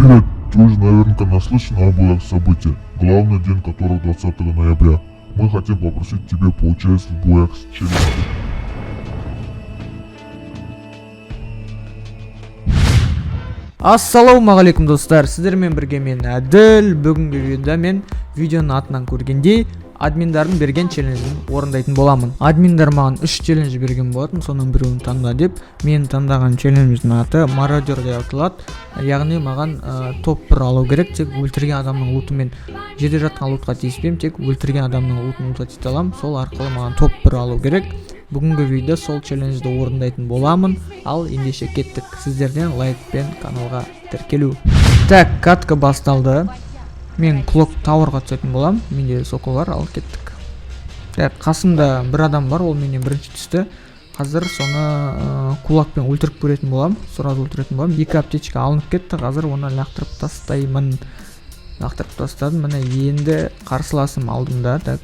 Привет! Ты уже наверняка наслышан об этих событиях. Главный день которого 20 ноября. Мы хотим попросить тебя поучаствовать в боях с челленджем. Ассалаумағалейкум достар, сіздермен бірге мен Әділ. Бүгінгі видеода мен видеоның атынан көргендей админдардың берген челленджін орындайтын боламын. Админдар маған 3 челлендж берген болатын, соның біреуін таңда деп. Мен таңдаған челлендждің аты мародер деп аталады. Яғни маған топ 1 алу керек, тек өлтірген адамның лутымен жерде жатқан лутқа тиіспеймін, тек өлтірген адамның лутын лутатит аламын. Сол арқылы маған топ 1 алу керек. Бүгінгі видео сол челленджді орындайтын боламын. Ал ендеше кеттік. Сіздерден лайк пен каналға тіркелу. Так, катка басталды. Мен клок тауырға түсетін болам. Менде сокол бар, ал кеттік. Так, қасымда бір адам бар, ол менен бірінші түсті. Қазір соны кулакпен өлтіріп көретін болам. Сразу өлтіретін болам. 2 аптечка алынып кетті. Қазір оны лақтырып тастаймын. Лақтырып тастадым. Міне енді қарсыласым алдымда. Так,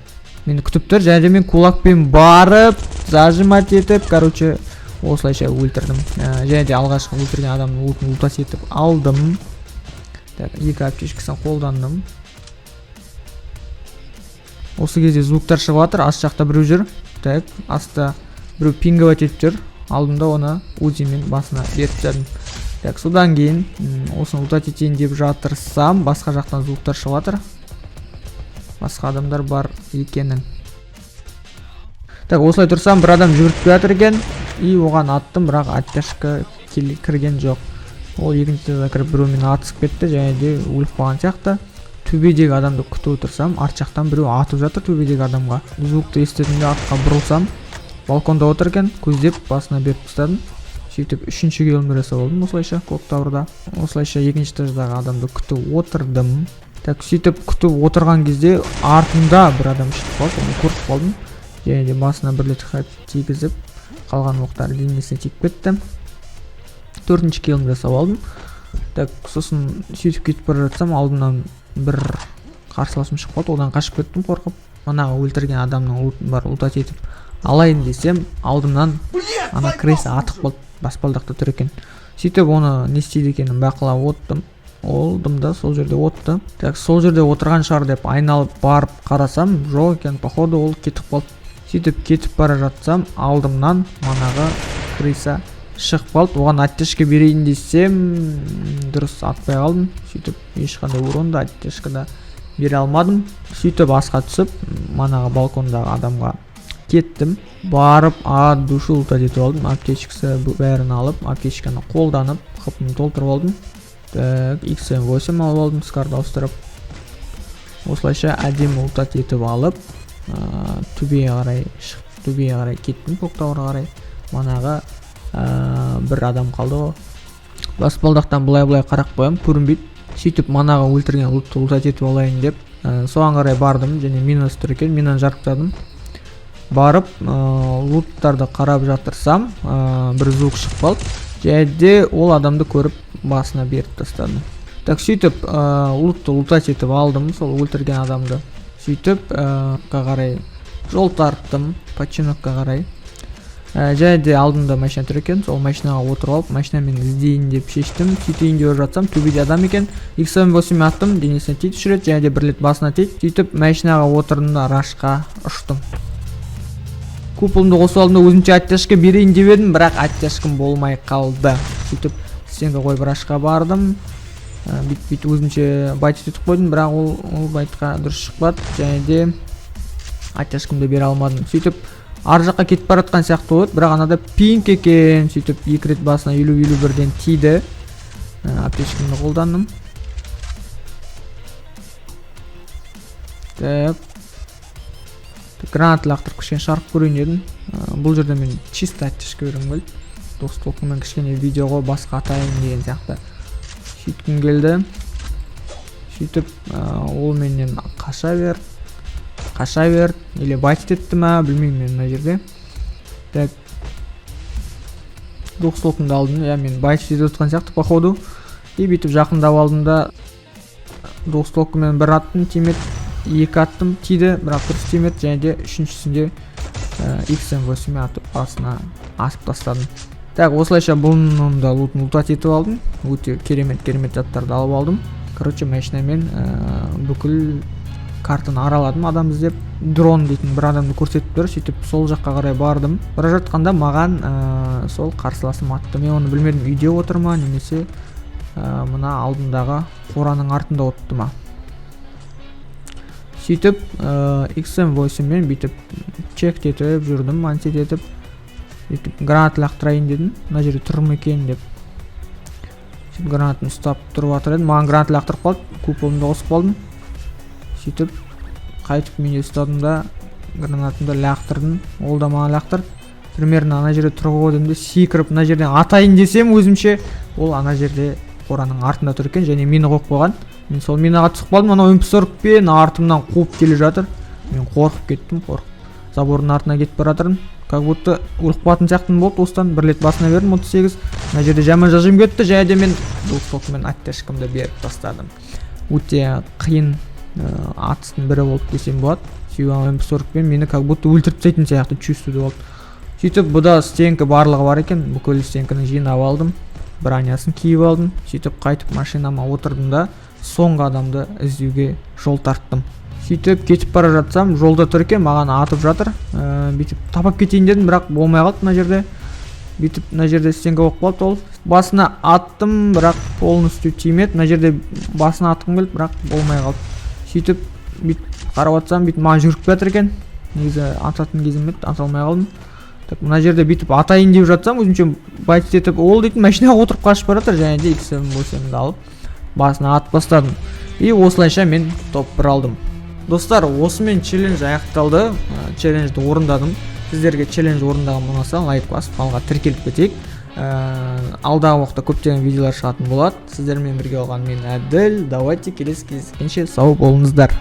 мені күтіп тұр. Және мен кулакпен барып, зажимать етіп, короче, осылайша өлтірдім. Және де алғашқы өлтірген адамның лутын лутас етіп алдым. Так, 2 аптечкасын қолдандым. Осы кезде звуктар шығып жатыр. Ас жақта біреу жүр. Так, аста біреу пинговать етіп жүр. Алдымда оны узимен басына беріп тастадым. Так, содан кейін осыны лутат етейін деп жатырсам, басқа жақтан звуктар шығып жатыр. Басқа адамдар бар екенін. Так, осылай тұрсам, бір адам жүгіріп келе жатыр екен. И оған аттым, бірақ оттяжка кірген жоқ. Ол екінші кіріп біреумен атысып кетті, және де өліп қалған сияқты. Төбедегі адамды күтіп отырсам, арт жақтан біреу атып жатыр төбедегі адамға. Звукты естідім де артқа бұрылсам, балконда отыр екен, көздеп басына беріп тастадым. Сөйтіп 3-ші келімді жасап алдым осылайша клоктаурда. Осылайша екінші этаждағы адамды күтіп отырдым. Так, сөйтіп күтіп отырған кезде артында бір адам шығып қалды, оны көріп қалдым. Және де басына бір рет тигізіп, қалған оқтар денесіне тиіп кетті. 4-ші келімді жасап алдым. Так, сосын сөйтіп кетіп бара жатсам, алдымнан бір қарсыласым шығып қалды, одан қашып кеттім қорқып. Манағы өлтірген адамның лутын бар, лутат етіп алайын десем, алдымнан ана крейса атып қалды, баспалдақта тұр екен. Сөйтіп оны не істейді екенін бақылап отырдым. Олдым да сол жерде отты. Так, сол жерде отырған шығар деп айналып барып қарасам, жоқ екен, походу ол кетіп қалды. Сөйтіп кетіп бара жатсам, алдымнан манағы крейса шығып қалды. Оған оттяжка берейін десем, дұрыс атпай қалдым. Сөйтіп ешқандай уронды оттяжкада бере алмадым. Сөйтіп асқа түсіп, манағы балкондағы адамға кеттім. Барып, душу лутат етіп алдым. Аптечкасы бәрін алып, аптечканы қолданып, қыпын толтырып алдым. Так, XM8 алып алдым, скарды ауыстырып. Осылайша әдемі лутат етіп алып, төбеге қарай кеттім, клоктаурға қарай. Манағы бір адам қалды. Баспалдақтан былай қарап қоям, көрінбейді. Сөйтіп манағы өлтірген лутты лутат етіп алайын деп соған қарай бардым, және минус тұр екен, минаны жарықтадым. Барып, луттарды қарап жатырсам, бір звук шығып қалды. Және де ол адамды көріп басына беріп тастадым. Так, сөйтіп лутты лутат етіп алдым, сол өлтірген адамды. Сөйтіп қарай жол тарттым, починокқа қарай. Және де алдымда машина тұр екен, сол машинаға отырып алып, машинамен іздейін деп шештім. Сөйтейін деп жатсам, төбеде адам екен. XM8 аттым, денесіне тиді үшірет, және де бір рет басына тиді. Сөйтіп машинаға отырдым да рашқа ұштым. Купылымды қосып алдым да өзімше оттяжка берейін деп едім, бірақ оттяжкам болмай қалды. Сөйтіп стенға қойып рашқа бардым. Бит өзімше байт етіп қойдым, бірақ ол байтқа дұрыс шықпады, және де оттяжкамды бере алмадым. Сөйтіп ар жаққа кетіп бара жатқан сияқты болды, бірақ анада пинг екен. Сөйтіп 2 рет басына 50-51-ден тиді. Аптечкамды қолдандым. Так, гранат лақтырып кішкене шарқ көрейін дедім. Бұл жерде мен чисто оттяжка берем келді. Достықпен кішкене видеоға басқа атайын деген сияқты сөйткім келді. Сөйтіп ол менен қаша бер, или байт етті ма, білмеймін мен мына жерде. Так, достықымды алдым, мен байт етіп отқан сияқты походу. И бүйтіп жақындап алдым да достықымен бір аттым, тимет, 2 аттым, тиді, бірақ дұрыс тимет, және де үшіншісінде XM8 атып басына асып тастадым. Так, осылайша бұның да лутын лутат етіп алдым. Өте керемет заттарды алып алдым. Короче, машинамен бүкіл картаны араладым. Адам іздеп, дрон дейтін бір адамды көрсетіп тұр. Сөйтіп сол жаққа қарай бардым. Бара жатқанда маған сол қарсыласым атты. Мен оны білмедім, үйде отыр ма немесе мына алдындағы қораның артында отты ма. Сөйтіп XM8 мен бүйтіп чектетіп жүрдім, ансет етіп гранат лақтырайын дедім. Мына жерде тұр ма екен деп. Сөйтіп гранатын ұстап тұрып жатыр едім. Маған гранат лақтырып қалды, куполымды қосып қалдым. Сөйтіп қайтып мен ұстадым да гранатымды лақтырдым. Ол да маған лақтырды. Примерно ана жерде тұрып қойдым да секіріп мына жерден атайын десем өзімше, ол ана жерде қораның артында тұр екен және мені қойып қойған. Мен сол минаға түсіп қалдым. Ана MP40 артымнан қуып келе жатыр. Мен қорқып кеттім, забордың артына кетіп бара жатырмын. Как будто өліп қалатын сияқтымын болды. Осыдан бір рет басына бердім 38. Мына жерде жаман жажым кетті. Және де мен двухстволкамен оттяжкамды беріп тастадым. Өте қиын атыстың бірі болып десем болады. Сөйтіп MP40 мені как будто өлтіріп тастайтын сияқты чувствуды болды. Сөйтіп бұда стенка барлығы бар екен. Бүкіл стенканы жинап алдым. Бронясын киіп алдым. Сөйтіп қайтып машинама отырдым да соңғы адамды іздеуге жол тарттым. Сөйтіп кетіп бара жатсам, жолда тұр екен, маған атып жатыр. Бүйтіп тапап кетейін дедім, бірақ болмай қалды мына жерде. Бүйтіп мына жерде стенка болып қалды ол. Басына аттым, бірақ полностью тимеді. Мына жерде басына атқым келді, бірақ болмай қалды. Сөйтіп бүйтіп қарап жатсам, бүйтіп маған жүріп жатыр екен. Негізі ататын кезім еді, ата алмай қалдым. Так, мына жерде бүйтіп атайын деп жатсам, өзімше байт етіп, ол дейтін машинаға отырып қашып бара жатыр, және де XM8-ді алып басына атып бастадым. И осылайша мен топ 1 алдым. Достар, осымен челлендж аяқталды. Челленджді орындадым. Сіздерге челлендж орындаған ұнаса лайк басып каналға тіркеліп кетейік. Алдағы уақытта көптеген видеолар шығатын болады. Сіздермен бірге болған мен Әділ. Давайте келесі кездескенше сау болыңыздар.